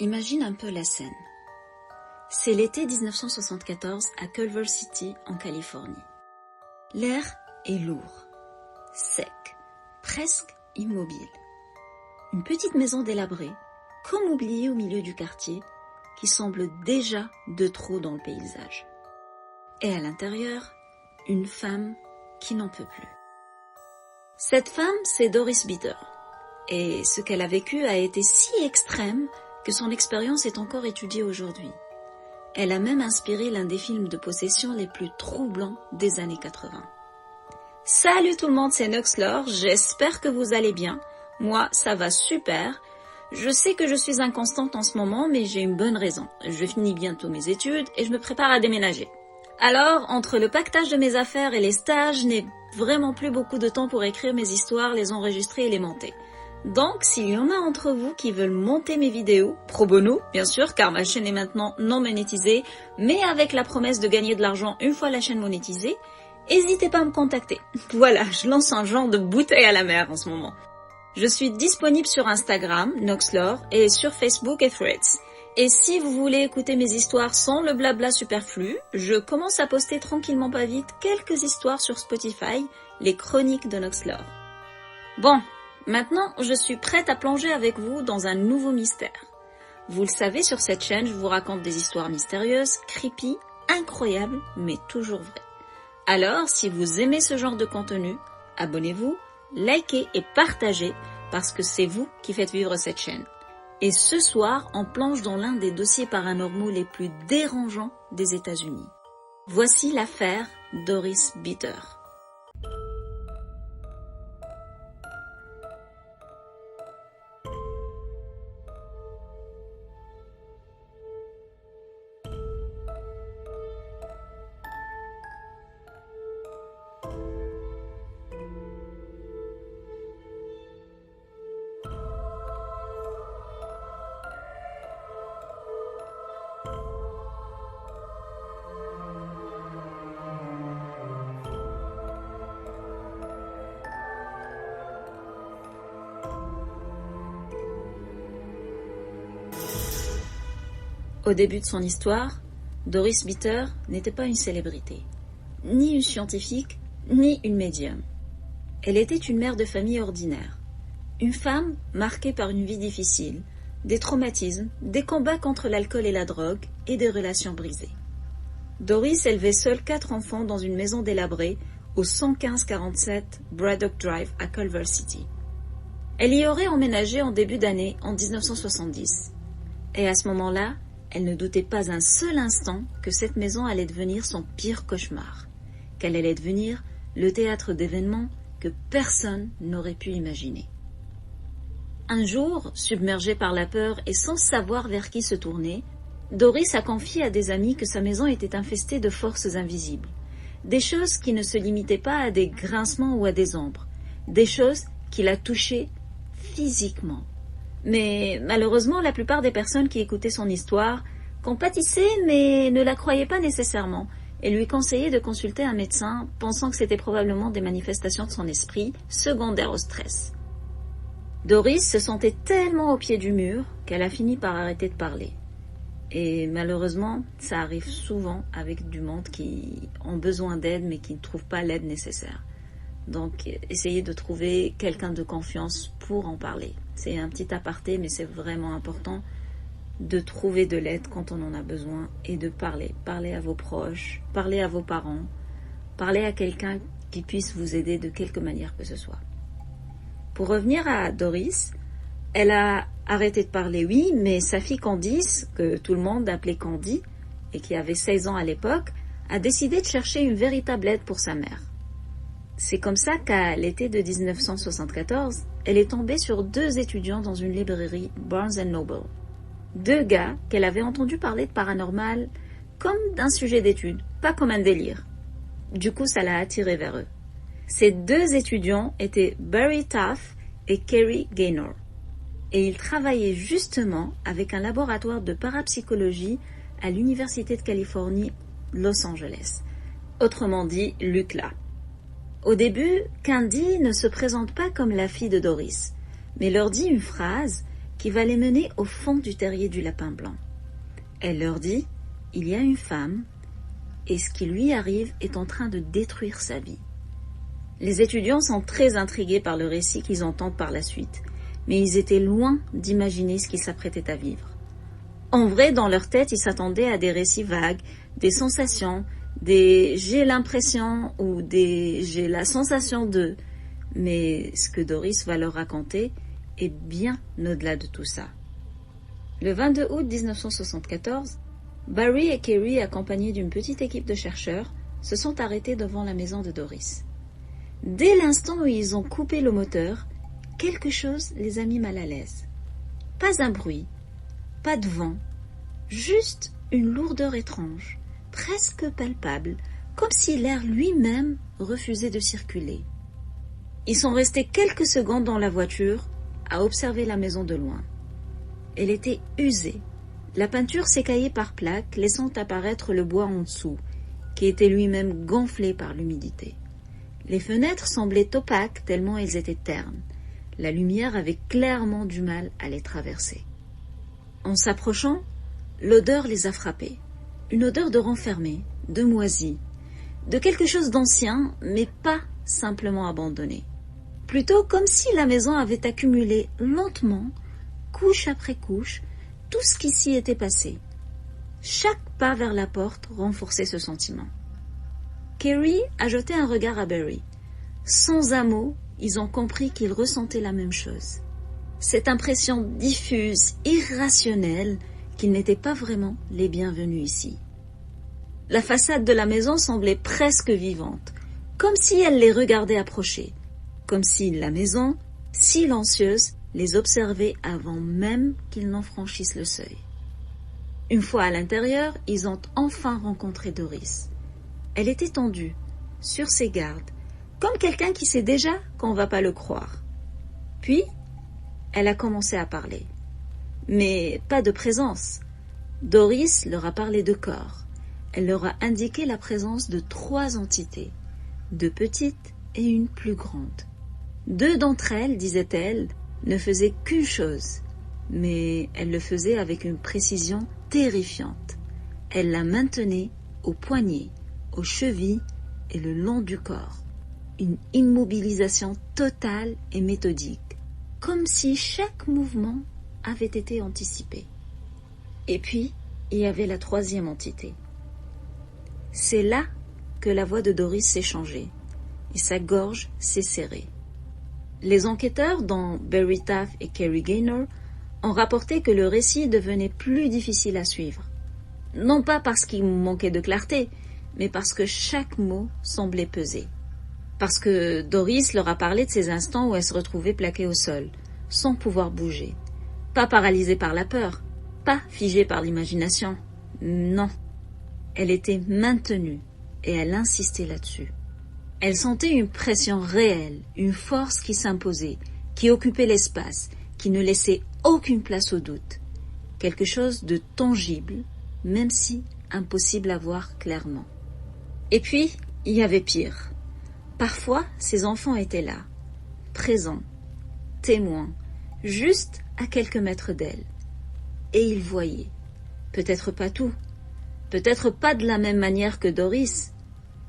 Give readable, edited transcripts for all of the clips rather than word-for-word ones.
Imagine un peu la scène. C'est l'été 1974 à Culver City, en Californie. L'air est lourd, sec, presque immobile. Une petite maison délabrée, comme oubliée au milieu du quartier, qui semble déjà de trop dans le paysage. Et à l'intérieur, une femme qui n'en peut plus. Cette femme, c'est Doris Bitter. Et ce qu'elle a vécu a été si extrême que son expérience est encore étudiée aujourd'hui. Elle a même inspiré l'un des films de possession les plus troublants des années 80. Salut tout le monde, c'est Noxlore, j'espère que vous allez bien. Moi, ça va super. Je sais que je suis inconstante en ce moment, mais j'ai une bonne raison. Je finis bientôt mes études et je me prépare à déménager. Alors, entre le pactage de mes affaires et les stages, je n'ai vraiment plus beaucoup de temps pour écrire mes histoires, les enregistrer et les monter. Donc, s'il y en a entre vous qui veulent monter mes vidéos, pro bono, bien sûr, car ma chaîne est maintenant non monétisée, mais avec la promesse de gagner de l'argent une fois la chaîne monétisée, n'hésitez pas à me contacter. Voilà, je lance un genre de bouteille à la mer en ce moment. Je suis disponible sur Instagram, Noxlore, et sur Facebook et Threads. Et si vous voulez écouter mes histoires sans le blabla superflu, je commence à poster tranquillement pas vite quelques histoires sur Spotify, les chroniques de Noxlore. Bon, maintenant je suis prête à plonger avec vous dans un nouveau mystère. Vous le savez, sur cette chaîne, je vous raconte des histoires mystérieuses, creepy, incroyables, mais toujours vraies. Alors, si vous aimez ce genre de contenu, abonnez-vous, likez et partagez, parce que c'est vous qui faites vivre cette chaîne. Et ce soir, on plonge dans l'un des dossiers paranormaux les plus dérangeants des États-Unis. Voici l'affaire Doris Bitter. Au début de son histoire, Doris Bitter n'était pas une célébrité, ni une scientifique, ni une médium. Elle était une mère de famille ordinaire, une femme marquée par une vie difficile, des traumatismes, des combats contre l'alcool et la drogue et des relations brisées. Doris élevait seule 4 enfants dans une maison délabrée au 11547 Braddock Drive à Culver City. Elle y aurait emménagé en début d'année en 1970. Et à ce moment-là, elle ne doutait pas un seul instant que cette maison allait devenir son pire cauchemar, qu'elle allait devenir le théâtre d'événements que personne n'aurait pu imaginer. Un jour, submergée par la peur et sans savoir vers qui se tourner, Doris a confié à des amis que sa maison était infestée de forces invisibles, des choses qui ne se limitaient pas à des grincements ou à des ombres, des choses qui la touchaient physiquement. Mais malheureusement, la plupart des personnes qui écoutaient son histoire compatissaient mais ne la croyaient pas nécessairement et lui conseillaient de consulter un médecin, pensant que c'était probablement des manifestations de son esprit secondaires au stress. Doris se sentait tellement au pied du mur qu'elle a fini par arrêter de parler. Et malheureusement, ça arrive souvent avec du monde qui ont besoin d'aide mais qui ne trouvent pas l'aide nécessaire. Donc, essayez de trouver quelqu'un de confiance pour en parler. C'est un petit aparté, mais c'est vraiment important de trouver de l'aide quand on en a besoin et de parler. Parler à vos proches, parler à vos parents, parler à quelqu'un qui puisse vous aider de quelque manière que ce soit. Pour revenir à Doris, elle a arrêté de parler, oui, mais sa fille Candice, que tout le monde appelait Candy, et qui avait 16 ans à l'époque, a décidé de chercher une véritable aide pour sa mère. C'est comme ça qu'à l'été de 1974, elle est tombée sur 2 étudiants dans une librairie Barnes & Noble. 2 gars qu'elle avait entendu parler de paranormal comme d'un sujet d'étude, pas comme un délire. Du coup, ça l'a attirée vers eux. Ces 2 étudiants étaient Barry Taff et Kerry Gaynor. Et ils travaillaient justement avec un laboratoire de parapsychologie à l'Université de Californie, Los Angeles. Autrement dit, l'UCLA. Au début, Candy ne se présente pas comme la fille de Doris, mais leur dit une phrase qui va les mener au fond du terrier du Lapin Blanc. Elle leur dit, il y a une femme, et ce qui lui arrive est en train de détruire sa vie. Les étudiants sont très intrigués par le récit qu'ils entendent par la suite, mais ils étaient loin d'imaginer ce qu'ils s'apprêtaient à vivre. En vrai, dans leur tête, ils s'attendaient à des récits vagues, des sensations, des « j'ai l'impression » ou des « j'ai la sensation de ». Mais ce que Doris va leur raconter est bien au-delà de tout ça. Le 22 août 1974, Barry et Kerry, accompagnés d'une petite équipe de chercheurs, se sont arrêtés devant la maison de Doris. Dès l'instant où ils ont coupé le moteur, quelque chose les a mis mal à l'aise. Pas un bruit, pas de vent, juste une lourdeur étrange, presque palpable, comme si l'air lui-même refusait de circuler. Ils sont restés quelques secondes dans la voiture à observer la maison de loin. Elle était usée. La peinture s'écaillait par plaques, laissant apparaître le bois en dessous, qui était lui-même gonflé par l'humidité. Les fenêtres semblaient opaques tellement elles étaient ternes. La lumière avait clairement du mal à les traverser. En s'approchant, l'odeur les a frappés. Une odeur de renfermé, de moisi, de quelque chose d'ancien, mais pas simplement abandonné. Plutôt comme si la maison avait accumulé lentement, couche après couche, tout ce qui s'y était passé. Chaque pas vers la porte renforçait ce sentiment. Kerry a jeté un regard à Barry. Sans un mot, ils ont compris qu'ils ressentaient la même chose. Cette impression diffuse, irrationnelle, qu'ils n'étaient pas vraiment les bienvenus ici. La façade de la maison semblait presque vivante, comme si elle les regardait approcher, comme si la maison, silencieuse, les observait avant même qu'ils n'en franchissent le seuil. Une fois à l'intérieur, ils ont enfin rencontré Doris. Elle était tendue, sur ses gardes, comme quelqu'un qui sait déjà qu'on ne va pas le croire. Puis, elle a commencé à parler. Mais pas de présence. Doris leur a parlé de corps. Elle leur a indiqué la présence de 3 entités, 2 petites et une plus grande. 2 d'entre elles, disait-elle, ne faisaient qu'une chose, mais elles le faisaient avec une précision terrifiante. Elles la maintenaient aux poignets, aux chevilles et le long du corps. Une immobilisation totale et méthodique, comme si chaque mouvement avait été anticipé. Et puis, il y avait la 3e entité. C'est là que la voix de Doris s'est changée et sa gorge s'est serrée. Les enquêteurs, dont Barry Taff et Kerry Gaynor, ont rapporté que le récit devenait plus difficile à suivre. Non pas parce qu'il manquait de clarté, mais parce que chaque mot semblait peser. Parce que Doris leur a parlé de ces instants où elle se retrouvait plaquée au sol, sans pouvoir bouger. Pas paralysée par la peur, pas figée par l'imagination. Non. Elle était maintenue et elle insistait là-dessus. Elle sentait une pression réelle, une force qui s'imposait, qui occupait l'espace, qui ne laissait aucune place au doute. Quelque chose de tangible, même si impossible à voir clairement. Et puis, il y avait pire. Parfois, ses enfants étaient là, présents, témoins, juste à quelques mètres d'elle. Et ils voyaient. Peut-être pas tout, peut-être pas de la même manière que Doris,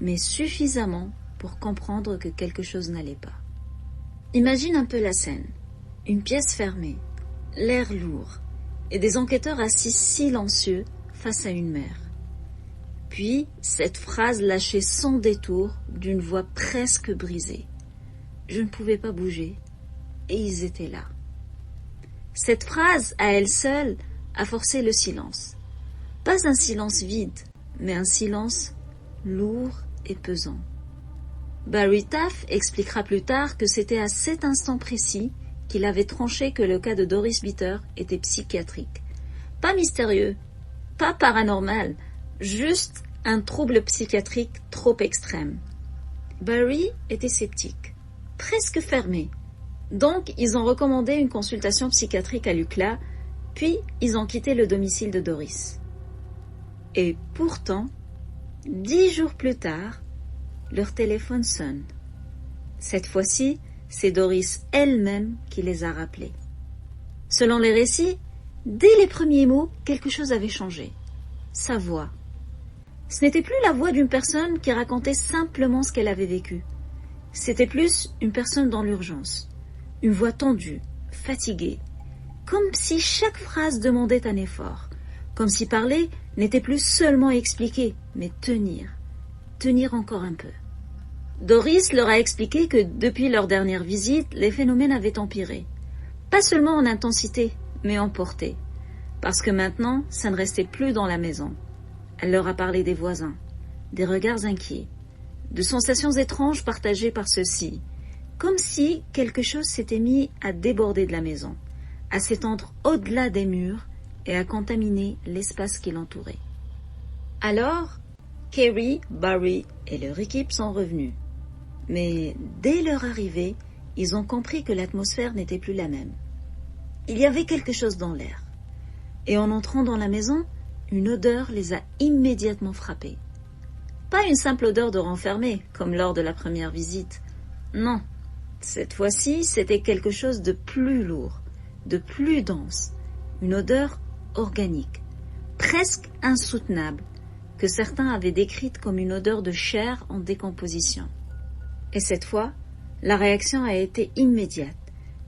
mais suffisamment pour comprendre que quelque chose n'allait pas. Imagine un peu la scène. Une pièce fermée, l'air lourd, et des enquêteurs assis silencieux face à une mère. Puis, cette phrase lâchée sans détour, d'une voix presque brisée. Je ne pouvais pas bouger, et ils étaient là. Cette phrase, à elle seule, a forcé le silence. Pas un silence vide, mais un silence lourd et pesant. Barry Taff expliquera plus tard que c'était à cet instant précis qu'il avait tranché que le cas de Doris Bitter était psychiatrique. Pas mystérieux, pas paranormal, juste un trouble psychiatrique trop extrême. Barry était sceptique, presque fermé. Donc, ils ont recommandé une consultation psychiatrique à l'UCLA, puis ils ont quitté le domicile de Doris. Et pourtant, 10 jours plus tard, leur téléphone sonne. Cette fois-ci, c'est Doris elle-même qui les a rappelés. Selon les récits, dès les premiers mots, quelque chose avait changé. Sa voix. Ce n'était plus la voix d'une personne qui racontait simplement ce qu'elle avait vécu. C'était plus une personne dans l'urgence. Une voix tendue, fatiguée. Comme si chaque phrase demandait un effort. Comme si parler n'était plus seulement expliquer, mais tenir. Tenir encore un peu. Doris leur a expliqué que depuis leur dernière visite, les phénomènes avaient empiré. Pas seulement en intensité, mais en portée. Parce que maintenant, ça ne restait plus dans la maison. Elle leur a parlé des voisins, des regards inquiets, de sensations étranges partagées par ceux-ci, comme si quelque chose s'était mis à déborder de la maison, à s'étendre au-delà des murs et à contaminer l'espace qui l'entourait. Alors, Kerry, Barry et leur équipe sont revenus. Mais dès leur arrivée, ils ont compris que l'atmosphère n'était plus la même. Il y avait quelque chose dans l'air. Et en entrant dans la maison, une odeur les a immédiatement frappés. Pas une simple odeur de renfermé, comme lors de la première visite. Non, cette fois-ci, c'était quelque chose de plus lourd, de plus dense. Une odeur organique, presque insoutenable, que certains avaient décrite comme une odeur de chair en décomposition. Et cette fois, la réaction a été immédiate,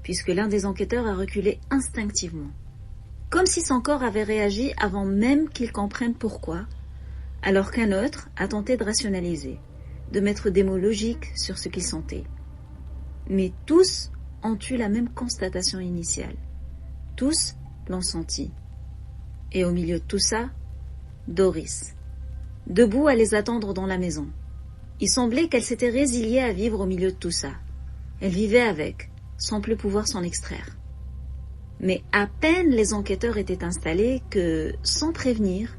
puisque l'un des enquêteurs a reculé instinctivement. Comme si son corps avait réagi avant même qu'il comprenne pourquoi, alors qu'un autre a tenté de rationaliser, de mettre des mots logiques sur ce qu'il sentait. Mais tous ont eu la même constatation initiale. Tous l'ont senti. Et au milieu de tout ça, Doris, debout à les attendre dans la maison. Il semblait qu'elle s'était résiliée à vivre au milieu de tout ça. Elle vivait avec, sans plus pouvoir s'en extraire. Mais à peine les enquêteurs étaient installés que, sans prévenir,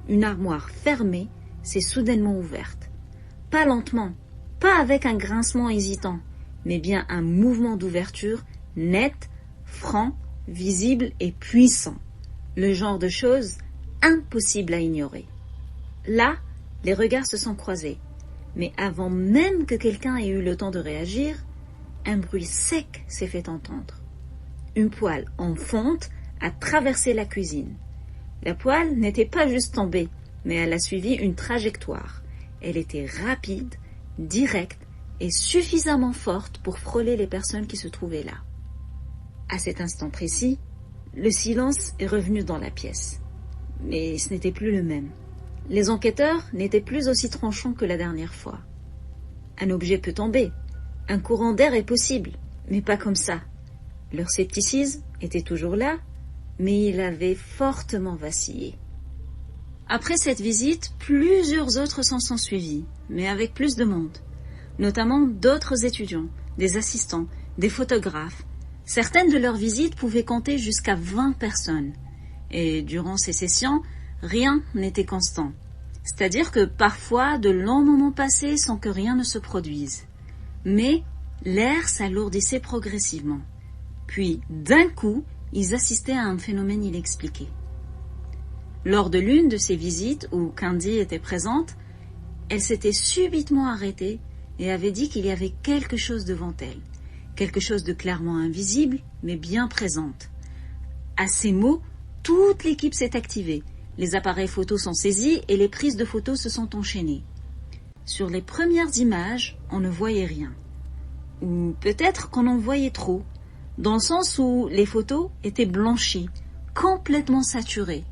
une armoire fermée s'est soudainement ouverte. Pas lentement, pas avec un grincement hésitant, mais bien un mouvement d'ouverture net, franc, visible et puissant. Le genre de chose impossible à ignorer. Là, les regards se sont croisés. Mais avant même que quelqu'un ait eu le temps de réagir, un bruit sec s'est fait entendre. Une poêle en fonte a traversé la cuisine. La poêle n'était pas juste tombée, mais elle a suivi une trajectoire. Elle était rapide, directe et suffisamment forte pour frôler les personnes qui se trouvaient là. À cet instant précis, le silence est revenu dans la pièce. Mais ce n'était plus le même. Les enquêteurs n'étaient plus aussi tranchants que la dernière fois. Un objet peut tomber, un courant d'air est possible, mais pas comme ça. Leur scepticisme était toujours là, mais il avait fortement vacillé. Après cette visite, plusieurs autres s'en sont suivis, mais avec plus de monde, notamment d'autres étudiants, des assistants, des photographes. Certaines de leurs visites pouvaient compter jusqu'à 20 personnes, et durant ces sessions, rien n'était constant. C'est-à-dire que parfois, de longs moments passaient sans que rien ne se produise. Mais l'air s'alourdissait progressivement. Puis, d'un coup, ils assistaient à un phénomène inexpliqué. Lors de l'une de ces visites où Candy était présente, elle s'était subitement arrêtée et avait dit qu'il y avait quelque chose devant elle. Quelque chose de clairement invisible, mais bien présente. À ces mots, toute l'équipe s'est activée. Les appareils photos sont saisis et les prises de photos se sont enchaînées. Sur les premières images, on ne voyait rien. Ou peut-être qu'on en voyait trop, dans le sens où les photos étaient blanchies, complètement saturées.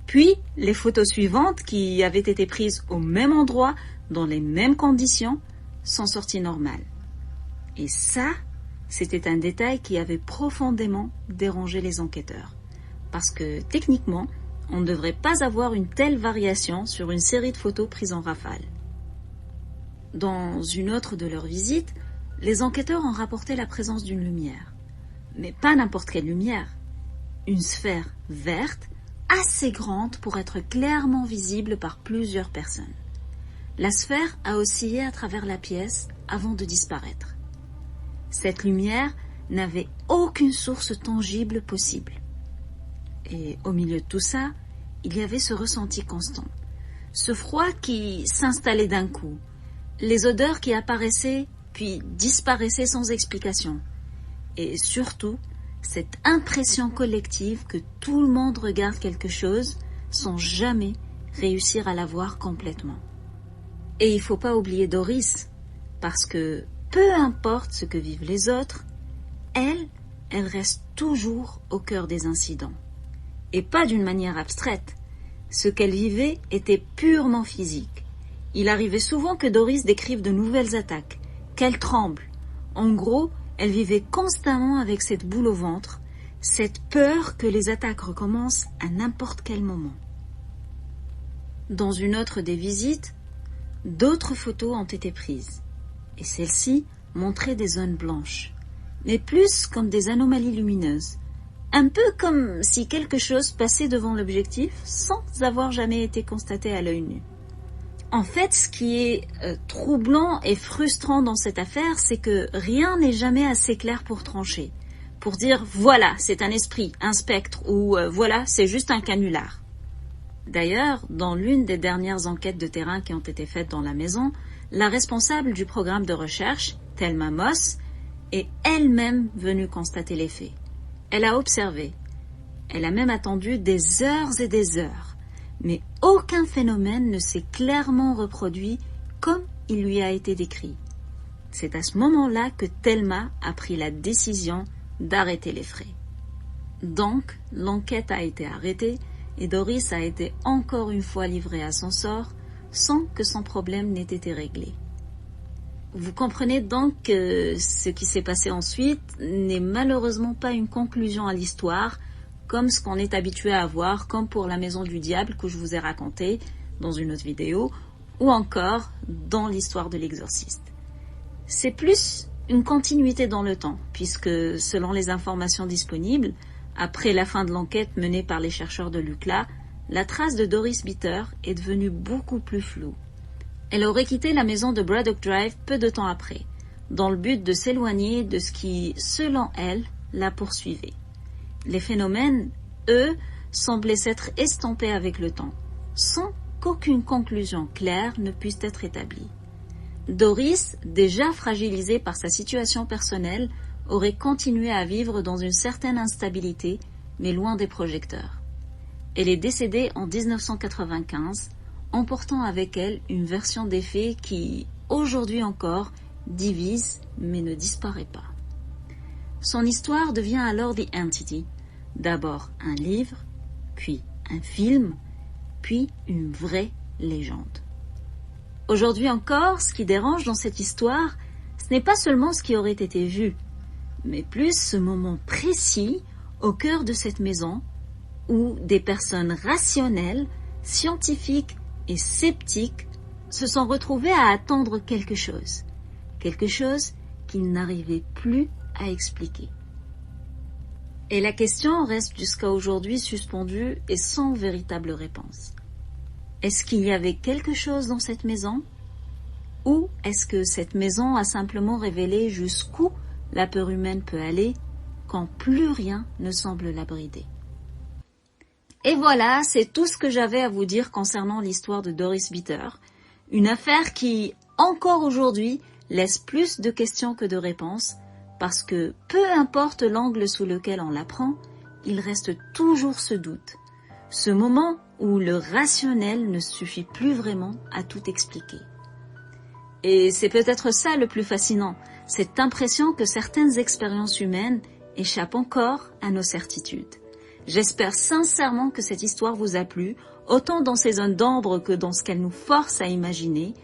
Puis, les photos suivantes, qui avaient été prises au même endroit, dans les mêmes conditions, sont sorties normales. Et ça, c'était un détail qui avait profondément dérangé les enquêteurs. Parce que, techniquement, on ne devrait pas avoir une telle variation sur une série de photos prises en rafale. Dans une autre de leurs visites, les enquêteurs ont rapporté la présence d'une lumière. Mais pas n'importe quelle lumière. Une sphère verte, assez grande pour être clairement visible par plusieurs personnes. La sphère a oscillé à travers la pièce avant de disparaître. Cette lumière n'avait aucune source tangible possible. Et au milieu de tout ça, il y avait ce ressenti constant. Ce froid qui s'installait d'un coup. Les odeurs qui apparaissaient puis disparaissaient sans explication. Et surtout, cette impression collective que tout le monde regarde quelque chose sans jamais réussir à la voir complètement. Et il ne faut pas oublier Doris, parce que peu importe ce que vivent les autres, elle reste toujours au cœur des incidents. Et pas d'une manière abstraite. Ce qu'elle vivait était purement physique. Il arrivait souvent que Doris décrive de nouvelles attaques, qu'elle tremble. En gros, elle vivait constamment avec cette boule au ventre, cette peur que les attaques recommencent à n'importe quel moment. Dans une autre des visites, d'autres photos ont été prises. Et celles-ci montraient des zones blanches, mais plus comme des anomalies lumineuses. Un peu comme si quelque chose passait devant l'objectif sans avoir jamais été constaté à l'œil nu. En fait, ce qui est troublant et frustrant dans cette affaire, c'est que rien n'est jamais assez clair pour trancher. Pour dire, voilà, c'est un esprit, un spectre, ou voilà, c'est juste un canular. D'ailleurs, dans l'une des dernières enquêtes de terrain qui ont été faites dans la maison, la responsable du programme de recherche, Thelma Moss, est elle-même venue constater les faits. Elle a observé. Elle a même attendu des heures et des heures. Mais aucun phénomène ne s'est clairement reproduit comme il lui a été décrit. C'est à ce moment-là que Thelma a pris la décision d'arrêter les frais. Donc, l'enquête a été arrêtée et Doris a été encore une fois livrée à son sort sans que son problème n'ait été réglé. Vous comprenez donc que ce qui s'est passé ensuite n'est malheureusement pas une conclusion à l'histoire, comme ce qu'on est habitué à voir, comme pour la maison du diable que je vous ai raconté dans une autre vidéo, ou encore dans l'histoire de l'exorciste. C'est plus une continuité dans le temps, puisque selon les informations disponibles, après la fin de l'enquête menée par les chercheurs de l'UCLA, la trace de Doris Bitter est devenue beaucoup plus floue. Elle aurait quitté la maison de Braddock Drive peu de temps après, dans le but de s'éloigner de ce qui, selon elle, la poursuivait. Les phénomènes, eux, semblaient s'être estompés avec le temps, sans qu'aucune conclusion claire ne puisse être établie. Doris, déjà fragilisée par sa situation personnelle, aurait continué à vivre dans une certaine instabilité, mais loin des projecteurs. Elle est décédée en 1995, emportant avec elle une version des faits qui, aujourd'hui encore, divise mais ne disparaît pas. Son histoire devient alors The Entity, d'abord un livre, puis un film, puis une vraie légende. Aujourd'hui encore, ce qui dérange dans cette histoire, ce n'est pas seulement ce qui aurait été vu, mais plus ce moment précis au cœur de cette maison où des personnes rationnelles, scientifiques et sceptiques se sont retrouvées à attendre quelque chose qu'ils n'arrivaient plus à expliquer. Et la question reste jusqu'à aujourd'hui suspendue et sans véritable réponse. Est-ce qu'il y avait quelque chose dans cette maison? Ou est-ce que cette maison a simplement révélé jusqu'où la peur humaine peut aller quand plus rien ne semble la brider? Et voilà, c'est tout ce que j'avais à vous dire concernant l'histoire de Doris Bitter, une affaire qui, encore aujourd'hui, laisse plus de questions que de réponses, parce que peu importe l'angle sous lequel on l'apprend, il reste toujours ce doute, ce moment où le rationnel ne suffit plus vraiment à tout expliquer. Et c'est peut-être ça le plus fascinant, cette impression que certaines expériences humaines échappent encore à nos certitudes. J'espère sincèrement que cette histoire vous a plu, autant dans ses zones d'ombre que dans ce qu'elle nous force à imaginer.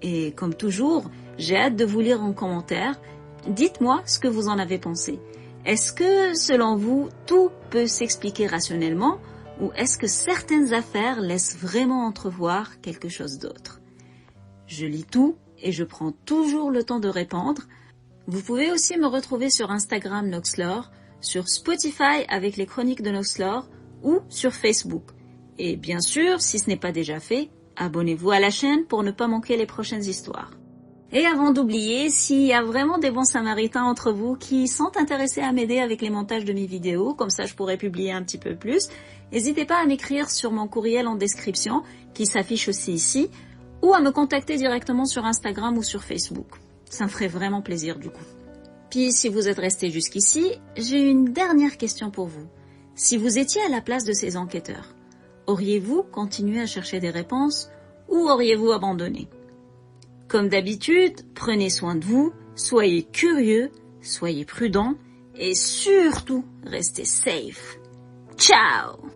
Et comme toujours, j'ai hâte de vous lire en commentaire. Dites-moi ce que vous en avez pensé. Est-ce que, selon vous, tout peut s'expliquer rationnellement ou est-ce que certaines affaires laissent vraiment entrevoir quelque chose d'autre? Je lis tout et je prends toujours le temps de répondre. Vous pouvez aussi me retrouver sur Instagram Noxlore, sur Spotify avec les chroniques de Noxlore ou sur Facebook. Et bien sûr, si ce n'est pas déjà fait, abonnez-vous à la chaîne pour ne pas manquer les prochaines histoires. Et avant d'oublier, s'il y a vraiment des bons samaritains entre vous qui sont intéressés à m'aider avec les montages de mes vidéos, comme ça je pourrais publier un petit peu plus, n'hésitez pas à m'écrire sur mon courriel en description, qui s'affiche aussi ici, ou à me contacter directement sur Instagram ou sur Facebook. Ça me ferait vraiment plaisir du coup. Puis si vous êtes resté jusqu'ici, j'ai une dernière question pour vous. Si vous étiez à la place de ces enquêteurs, auriez-vous continué à chercher des réponses ou auriez-vous abandonné? Comme d'habitude, prenez soin de vous, soyez curieux, soyez prudents et surtout, restez safe. Ciao!